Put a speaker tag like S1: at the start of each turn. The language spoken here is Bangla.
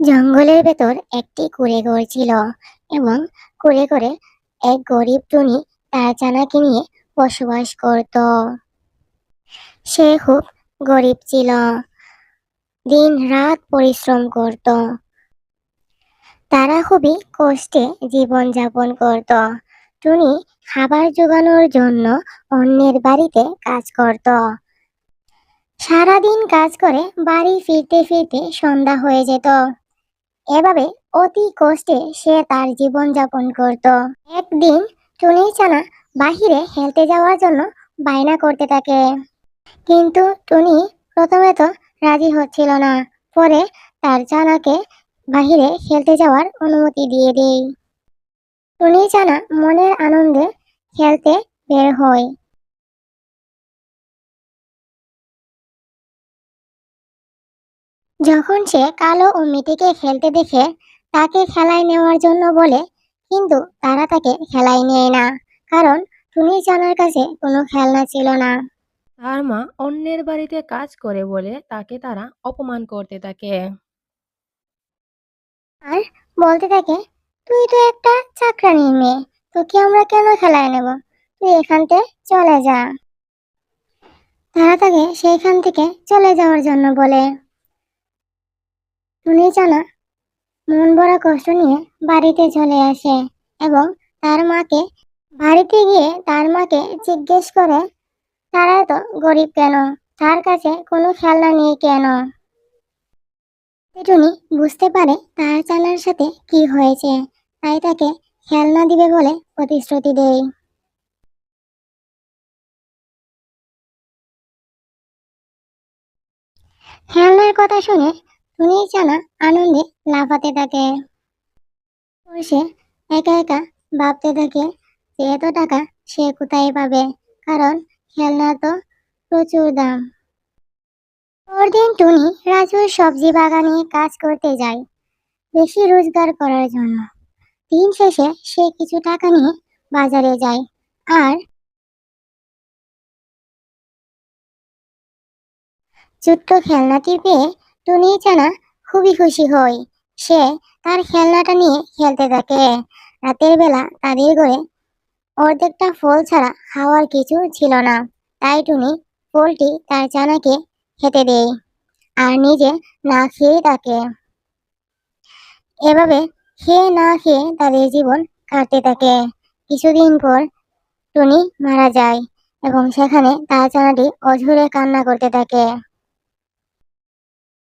S1: জঙ্গলের ভেতর একটি কুঁড়েঘর ছিল এবং কুঁড়ে ঘরে এক গরিব টুনি তার জানাকে নিয়ে বসবাস করত। সে খুব গরিব ছিল, দিন রাত পরিশ্রম করত। তারা খুবই কষ্টে জীবন যাপন করত। টুনি খাবার জোগানোর জন্য অন্যের বাড়িতে কাজ করত। সারাদিন কাজ করে বাড়ি ফিরতে ফিরতে সন্ধ্যা হয়ে যেত। এভাবে অতি কষ্টে সে তার জীবন যাপন করত। একদিন টুনির ছানা বাহিরে খেলতে যাওয়ার জন্য বায়না করতে থাকে, কিন্তু টুনি প্রথমে তো রাজি হচ্ছিল না। পরে তার ছানাকে বাহিরে খেলতে যাওয়ার অনুমতি দিয়ে দেয়। টুনির ছানা মনের আনন্দে খেলতে বের হয়। যখন সে কালো ও মিটিকে খেলতে দেখে তাকে খেলায় নেওয়ার জন্য বলে, কিন্তু তারা তাকে খেলায় নেয় না, কারণ টুনির জানার কাছে কোনো খেলনা ছিল না।
S2: তার মা অন্যের বাড়িতে কাজ করে বলে তাকে তারা অপমান করতে থাকে।
S1: আর বলতে থাকে, তুই তো একটা চাকরানির মেয়ে, তোকে আমরা কেন খেলায় নেব, তুই এখান থেকে চলে যা। তারা তাকে সেইখান থেকে চলে যাওয়ার জন্য বলে। টুনির জানা মন ভরা কষ্ট নিয়ে বাড়িতে চলে আসে এবং তার মাকে বাড়িতে গিয়ে তার মাকে জিজ্ঞেস করে, তারা তো গরিব কেন, তার কাছে কোনো খেলনা নেই কেন। টুনি বুঝতে পারে তার চালার সাথে কি হয়েছে, তাই তাকে খেলনা দিবে বলে প্রতিশ্রুতি দেয়। খেলনার কথা শুনে টুনির জানা আনন্দে লাফাতে থাকে। সে একা একা ভাবতে থাকে যে এত টাকা সে কোথায় পাবে, কারণ খেলনা তো প্রচুর দাম। পরদিন টুনি রাজুর সবজি বাগানে কাজ করতে যায় বেশি রোজগার করার জন্য। দিন শেষে সে কিছু টাকা নিয়ে বাজারে যায় আর ছোট্ট খেলনাটি পেয়ে টুনি জানা খুবই খুশি হয়। সে তার খেলনাটা নিয়ে খেলতে থাকে। রাতের বেলা তাদের ঘরে অর্ধেকটা ফল ছাড়া খাওয়ার কিছু ছিল না, তাই টুনি ফলটি তার জানাকে খেতে দেয় আর নিজে না খেয়ে থাকে। এভাবে খেয়ে না খেয়ে তাদের জীবন কাটতে থাকে। কিছুদিন পর টুনি মারা যায় এবং সেখানে তার ছানাটি অঝরে কান্না করতে থাকে।